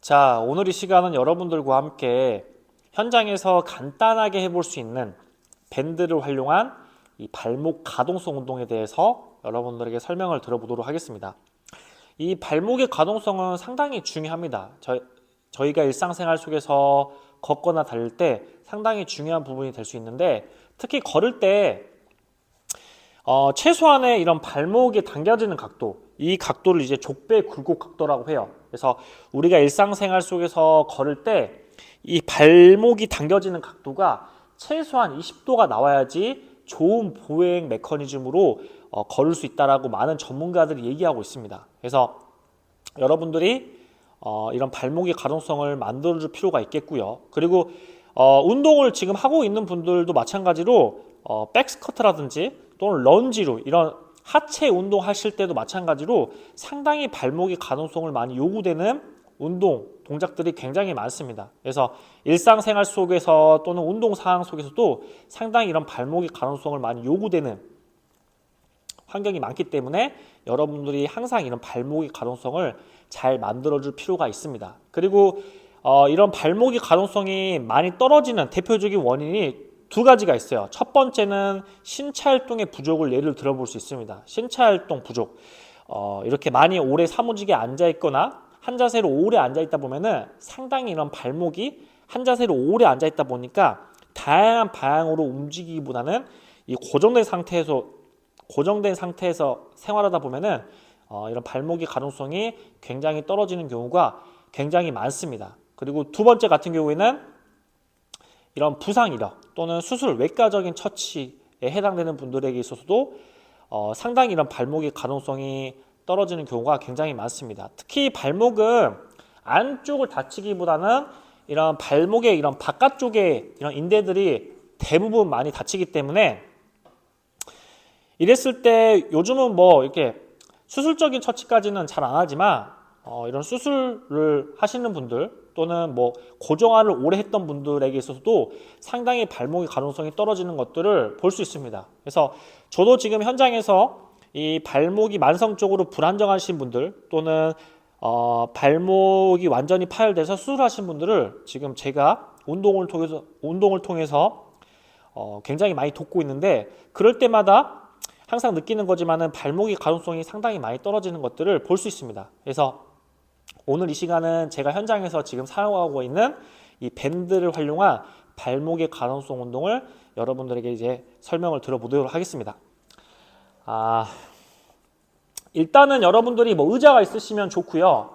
자, 오늘 이 시간은 여러분들과 함께 현장에서 간단하게 해볼 수 있는 밴드를 활용한 이 발목 가동성 운동에 대해서 여러분들에게 설명을 들어보도록 하겠습니다. 이 발목의 가동성은 상당히 중요합니다. 저희가 일상생활 속에서 걷거나 달릴 때 상당히 중요한 부분이 될 수 있는데, 특히 걸을 때 최소한의 이런 발목이 당겨지는 각도, 이 각도를 이제 족배 굴곡 각도라고 해요. 그래서 우리가 일상생활 속에서 걸을 때 이 발목이 당겨지는 각도가 최소한 20도가 나와야지 좋은 보행 메커니즘으로 걸을 수 있다라고 많은 전문가들이 얘기하고 있습니다. 그래서 여러분들이 이런 발목의 가동성을 만들어줄 필요가 있겠고요. 그리고 운동을 지금 하고 있는 분들도 마찬가지로 백스쿼트라든지 또는 런지로 이런 하체 운동 하실 때도 마찬가지로 상당히 발목의 가동성을 많이 요구되는 운동 동작들이 굉장히 많습니다. 그래서 일상생활 속에서 또는 운동 상황 속에서도 상당히 이런 발목의 가동성을 많이 요구되는 환경이 많기 때문에 여러분들이 항상 이런 발목의 가동성을 잘 만들어줄 필요가 있습니다. 그리고 이런 발목의 가동성이 많이 떨어지는 대표적인 원인이 두 가지가 있어요. 첫 번째는 신체 활동의 부족을 예를 들어볼 수 있습니다. 신체 활동 부족. 이렇게 많이 오래 사무직에 앉아 있거나 한 자세로 오래 앉아 있다 보면은 상당히 이런 발목이 한 자세로 오래 앉아 있다 보니까 다양한 방향으로 움직이기보다는 이 고정된 상태에서 생활하다 보면은 이런 발목의 가동성이 굉장히 떨어지는 경우가 굉장히 많습니다. 그리고 두 번째 같은 경우에는 이런 부상 이력 또는 수술 외과적인 처치에 해당되는 분들에게 있어서도 상당히 이런 발목의 가동성이 떨어지는 경우가 굉장히 많습니다. 특히 발목은 안쪽을 다치기보다는 이런 발목의 이런 바깥쪽에 이런 인대들이 대부분 많이 다치기 때문에 이랬을 때 요즘은 뭐 이렇게 수술적인 처치까지는 잘 안 하지만 이런 수술을 하시는 분들 또는 뭐 고정화를 오래 했던 분들에게 있어서도 상당히 발목의 가동성이 떨어지는 것들을 볼 수 있습니다. 그래서 저도 지금 현장에서 이 발목이 만성적으로 불안정하신 분들 또는 발목이 완전히 파열돼서 수술하신 분들을 지금 제가 운동을 통해서 굉장히 많이 돕고 있는데, 그럴 때마다 항상 느끼는 거지만은 발목의 가동성이 상당히 많이 떨어지는 것들을 볼 수 있습니다. 그래서 오늘 이 시간은 제가 현장에서 지금 사용하고 있는 이 밴드를 활용한 발목의 가동성 운동을 여러분들에게 이제 설명을 들어보도록 하겠습니다. 일단은 여러분들이 뭐 의자가 있으시면 좋고요.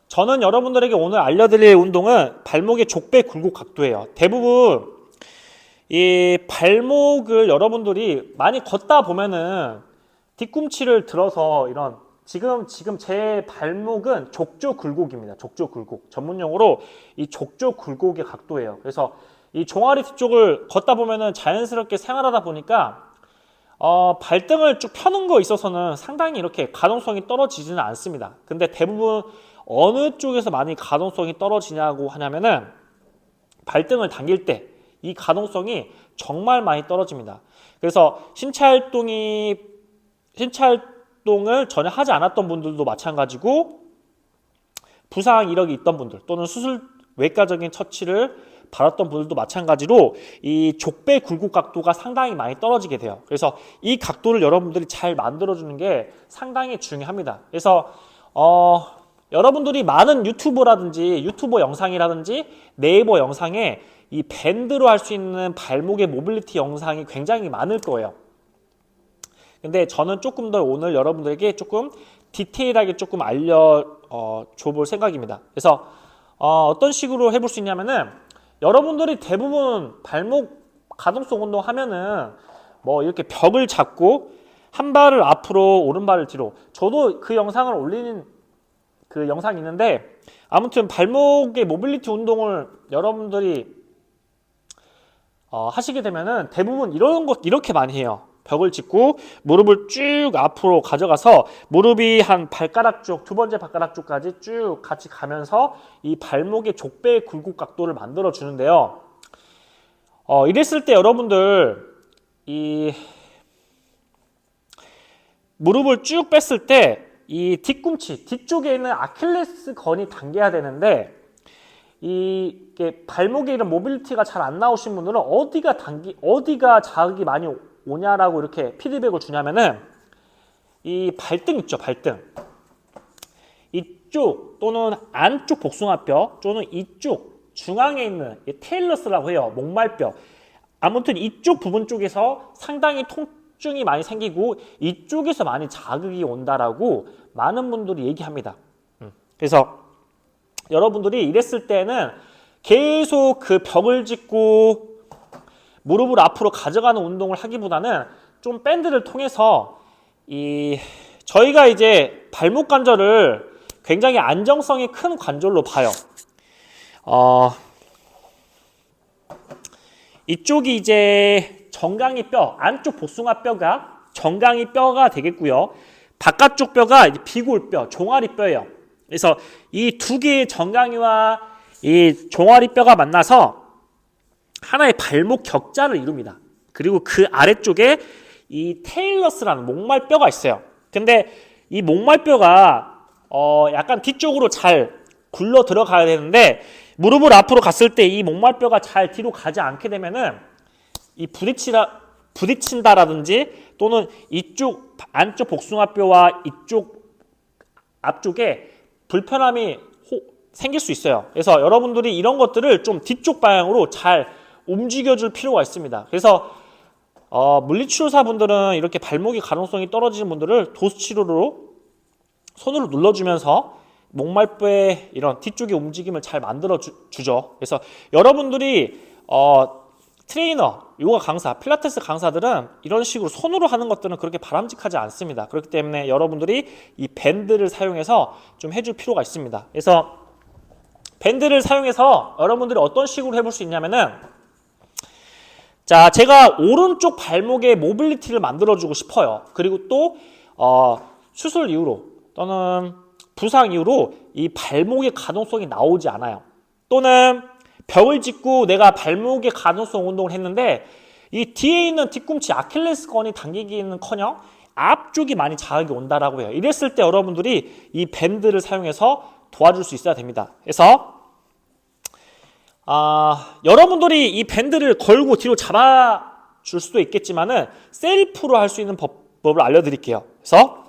저는 여러분들에게 오늘 알려드릴 운동은 발목의 족배 굴곡 각도예요. 대부분 이 발목을 여러분들이 많이 걷다 보면은 뒤꿈치를 들어서 이런 지금 제 발목은 족저 굴곡입니다. 족저 굴곡. 전문용어로 이 족저 굴곡의 각도예요. 그래서 이 종아리 뒤쪽을 걷다 보면은 자연스럽게 생활하다 보니까 발등을 쭉 펴는 거 있어서는 상당히 이렇게 가동성이 떨어지지는 않습니다. 근데 대부분 어느 쪽에서 많이 가동성이 떨어지냐고 하냐면은 발등을 당길 때 이 가동성이 정말 많이 떨어집니다. 그래서 신체 활동을 전혀 하지 않았던 분들도 마찬가지고 부상 이력이 있던 분들 또는 수술 외과적인 처치를 받았던 분들도 마찬가지로 이 족배 굴곡 각도가 상당히 많이 떨어지게 돼요. 그래서 이 각도를 여러분들이 잘 만들어주는 게 상당히 중요합니다. 그래서 여러분들이 많은 유튜버 영상이라든지 네이버 영상에 이 밴드로 할 수 있는 발목의 모빌리티 영상이 굉장히 많을 거예요. 근데 저는 조금 더 오늘 여러분들에게 조금 디테일하게 조금 알려줘 볼 생각입니다. 그래서 어떤 식으로 해볼 수 있냐면은 여러분들이 대부분 발목 가동성 운동 하면은 뭐 이렇게 벽을 잡고 한 발을 앞으로 오른발을 뒤로, 저도 그 영상을 올리는 그 영상이 있는데, 아무튼 발목의 모빌리티 운동을 여러분들이 하시게 되면은 대부분 이런 것 이렇게 많이 해요. 벽을 짚고 무릎을 쭉 앞으로 가져가서 무릎이 한 발가락 쪽, 두 번째 발가락 쪽까지 쭉 같이 가면서 이 발목의 족배 굴곡 각도를 만들어 주는데요. 이랬을 때 여러분들 이 무릎을 쭉 뺐을 때 이 뒤꿈치 뒤쪽에 있는 아킬레스건이 당겨야 되는데 이게 발목에 이런 모빌리티가 잘 안 나오신 분들은 어디가 자극이 많이 오냐라고 이렇게 피드백을 주냐면은 이 발등 있죠, 발등. 이쪽 또는 안쪽 복숭아뼈 또는 이쪽 중앙에 있는 테일러스라고 해요. 목말뼈. 아무튼 이쪽 부분 쪽에서 상당히 통증이 많이 생기고 이쪽에서 많이 자극이 온다라고 많은 분들이 얘기합니다. 그래서 여러분들이 이랬을 때는 계속 그 벽을 짚고 무릎을 앞으로 가져가는 운동을 하기보다는 좀 밴드를 통해서 저희가 이제 발목 관절을 굉장히 안정성이 큰 관절로 봐요. 이쪽이 이제 정강이 뼈, 안쪽 복숭아 뼈가 정강이 뼈가 되겠고요. 바깥쪽 뼈가 비골뼈, 종아리 뼈예요. 그래서 이 두 개의 정강이와 이 종아리 뼈가 만나서 하나의 발목 격자를 이룹니다. 그리고 그 아래쪽에 이 테일러스라는 목말뼈가 있어요. 근데 이 목말뼈가 약간 뒤쪽으로 잘 굴러 들어가야 되는데 무릎을 앞으로 갔을 때 이 목말뼈가 잘 뒤로 가지 않게 되면은 이 부딪힌다라든지 또는 이쪽 안쪽 복숭아뼈와 이쪽 앞쪽에 불편함이 생길 수 있어요. 그래서 여러분들이 이런 것들을 좀 뒤쪽 방향으로 잘 움직여줄 필요가 있습니다. 그래서 물리치료사분들은 이렇게 발목의 가동성이 떨어지는 분들을 도수치료로 손으로 눌러주면서 목말뼈의 이런 뒤쪽의 움직임을 잘 만들어 주죠. 그래서 여러분들이 트레이너, 요가 강사, 필라테스 강사들은 이런 식으로 손으로 하는 것들은 그렇게 바람직하지 않습니다. 그렇기 때문에 여러분들이 이 밴드를 사용해서 좀 해줄 필요가 있습니다. 그래서 밴드를 사용해서 여러분들이 어떤 식으로 해볼 수 있냐면은, 자, 제가 오른쪽 발목의 모빌리티를 만들어주고 싶어요. 그리고 또 수술 이후로 또는 부상 이후로 이 발목의 가동성이 나오지 않아요. 또는 벽을 짚고 내가 발목의 가동성 운동을 했는데 이 뒤에 있는 뒤꿈치 아킬레스건이 당기기는커녕 앞쪽이 많이 자극이 온다라고 해요. 이랬을 때 여러분들이 이 밴드를 사용해서 도와줄 수 있어야 됩니다. 그래서 여러분들이 이 밴드를 걸고 뒤로 잡아줄 수도 있겠지만은 셀프로 할 수 있는 법을 알려드릴게요. 그래서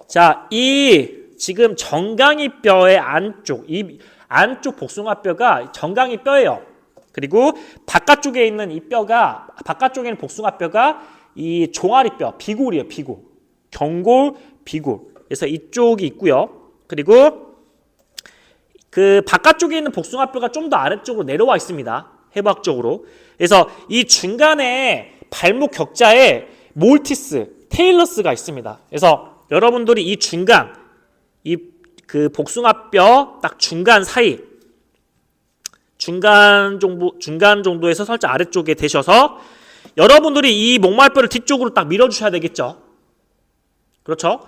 자, 이 지금 정강이 뼈의 안쪽, 이 안쪽 복숭아뼈가 정강이 뼈예요. 그리고 바깥쪽에 있는 이 뼈가, 바깥쪽에 있는 복숭아뼈가 이 종아리뼈, 비골이에요, 비골. 경골, 비골. 그래서 이쪽이 있고요. 그리고 그 바깥쪽에 있는 복숭아뼈가 좀 더 아래쪽으로 내려와 있습니다. 해부학적으로. 그래서 이 중간에 발목 격자에 몰티스, 테일러스가 있습니다. 그래서 여러분들이 이 중간, 그 복숭아뼈 딱 중간 사이, 중간 정도에서 살짝 아래쪽에 대셔서 여러분들이 이 목말뼈를 뒤쪽으로 딱 밀어주셔야 되겠죠. 그렇죠?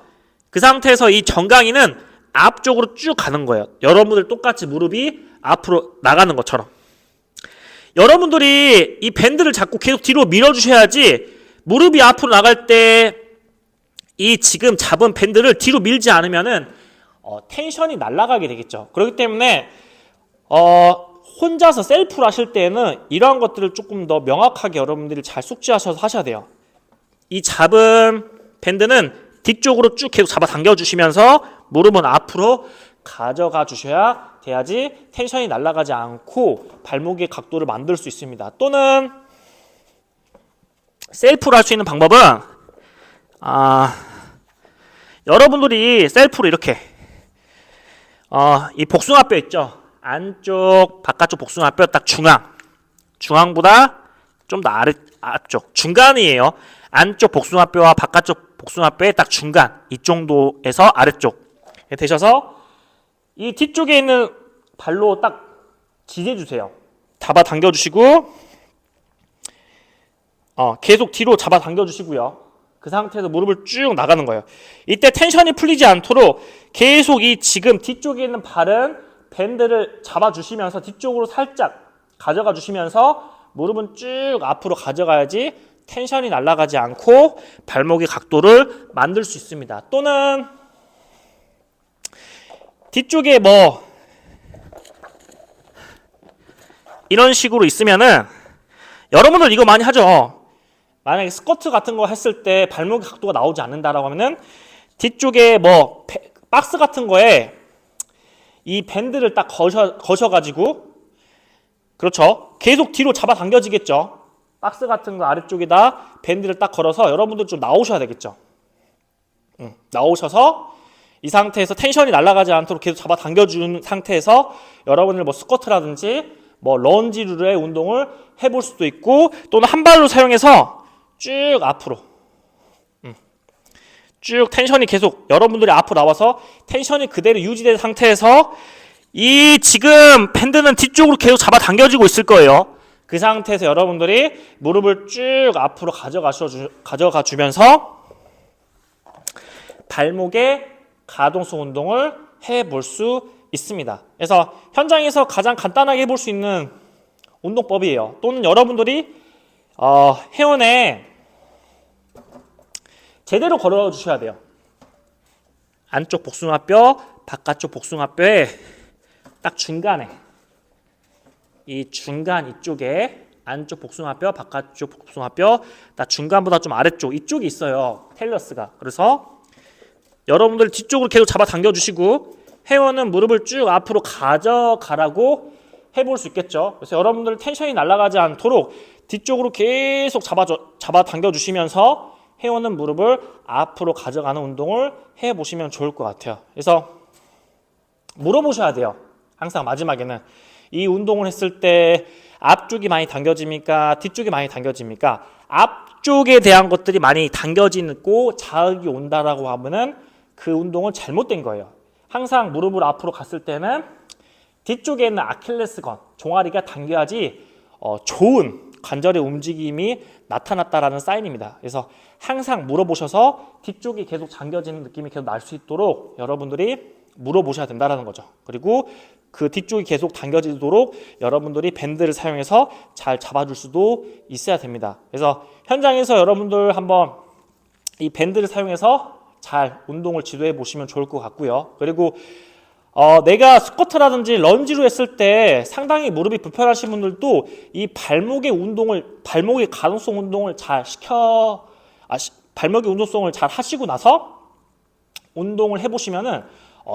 그 상태에서 이 정강이는 앞쪽으로 쭉 가는 거예요. 여러분들 똑같이 무릎이 앞으로 나가는 것처럼. 여러분들이 이 밴드를 잡고 계속 뒤로 밀어주셔야지 무릎이 앞으로 나갈 때 이 지금 잡은 밴드를 뒤로 밀지 않으면은 텐션이 날아가게 되겠죠. 그렇기 때문에 혼자서 셀프로 하실 때는 이러한 것들을 조금 더 명확하게 여러분들이 잘 숙지하셔서 하셔야 돼요. 이 잡은 밴드는 뒤쪽으로 쭉 계속 잡아 당겨 주시면서 무릎은 앞으로 가져가 주셔야 돼야지 텐션이 날아가지 않고 발목의 각도를 만들 수 있습니다. 또는 셀프로 할 수 있는 방법은 여러분들이 셀프로 이렇게 이 복숭아뼈 있죠? 안쪽, 바깥쪽 복숭아뼈 딱 중앙보다 좀 더 앞쪽, 중간이에요. 안쪽 복숭아뼈와 바깥쪽 복숭아뼈의 딱 중간, 이 정도에서 아래쪽 되셔서 이 뒤쪽에 있는 발로 딱 지지해주세요. 잡아 당겨주시고 계속 뒤로 잡아 당겨주시고요. 그 상태에서 무릎을 쭉 나가는 거예요. 이때 텐션이 풀리지 않도록 계속 이 지금 뒤쪽에 있는 발은 밴드를 잡아주시면서 뒤쪽으로 살짝 가져가 주시면서 무릎은 쭉 앞으로 가져가야지 텐션이 날아가지 않고 발목의 각도를 만들 수 있습니다. 또는 뒤쪽에 뭐 이런 식으로 있으면은 여러분들 이거 많이 하죠. 만약에 스쿼트 같은 거 했을 때 발목의 각도가 나오지 않는다라고 하면은 뒤쪽에 뭐 박스 같은 거에 이 밴드를 딱 거셔가지고 그렇죠. 계속 뒤로 잡아당겨지겠죠. 박스 같은 거 아래쪽에다 밴드를 딱 걸어서 여러분들 좀 나오셔야 되겠죠. 나오셔서 이 상태에서 텐션이 날아가지 않도록 계속 잡아당겨주는 상태에서 여러분들 뭐 스쿼트라든지 뭐 런지류의 운동을 해볼 수도 있고 또는 한 발로 사용해서 쭉 앞으로 쭉 텐션이 계속 여러분들이 앞으로 나와서 텐션이 그대로 유지된 상태에서 이 지금 밴드는 뒤쪽으로 계속 잡아당겨지고 있을 거예요. 그 상태에서 여러분들이 무릎을 쭉 앞으로 가져가 주면서 발목의 가동성 운동을 해볼 수 있습니다. 그래서 현장에서 가장 간단하게 해볼 수 있는 운동법이에요. 또는 여러분들이 회원에 제대로 걸어 주셔야 돼요. 안쪽 복숭아뼈, 바깥쪽 복숭아뼈에 딱 중간에 이 중간 이쪽에 안쪽 복숭아뼈, 바깥쪽 복숭아뼈 딱 중간보다 좀 아래쪽 이쪽이 있어요. 텔러스가. 그래서 여러분들 뒤쪽으로 계속 잡아당겨 주시고 회원은 무릎을 쭉 앞으로 가져가라고 해볼 수 있겠죠. 그래서 여러분들 텐션이 날아가지 않도록 뒤쪽으로 계속 잡아당겨 주시면서 회원은 무릎을 앞으로 가져가는 운동을 해보시면 좋을 것 같아요. 그래서 물어보셔야 돼요. 항상 마지막에는 이 운동을 했을 때 앞쪽이 많이 당겨집니까? 뒤쪽이 많이 당겨집니까? 앞쪽에 대한 것들이 많이 당겨지고 자극이 온다라고 하면은 그 운동은 잘못된 거예요. 항상 무릎을 앞으로 갔을 때는 뒤쪽에 있는 아킬레스건, 종아리가 당겨야지 좋은 관절의 움직임이 나타났다라는 사인입니다. 그래서 항상 물어보셔서 뒤쪽이 계속 당겨지는 느낌이 계속 날 수 있도록 여러분들이 물어보셔야 된다는 거죠. 그리고 그 뒤쪽이 계속 당겨지도록 여러분들이 밴드를 사용해서 잘 잡아줄 수도 있어야 됩니다. 그래서 현장에서 여러분들 한번 이 밴드를 사용해서 잘 운동을 지도해 보시면 좋을 것 같고요. 그리고 내가 스쿼트라든지 런지로 했을 때 상당히 무릎이 불편하신 분들도 이 발목의 가동성 운동을 발목의 운동성을 잘 하시고 나서 운동을 해보시면은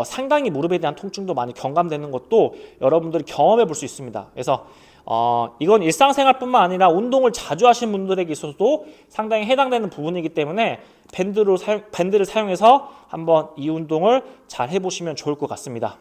상당히 무릎에 대한 통증도 많이 경감되는 것도 여러분들이 경험해 볼 수 있습니다. 그래서 이건 일상생활뿐만 아니라 운동을 자주 하신 분들에게 있어서도 상당히 해당되는 부분이기 때문에 밴드를 사용해서 한번 이 운동을 잘 해보시면 좋을 것 같습니다.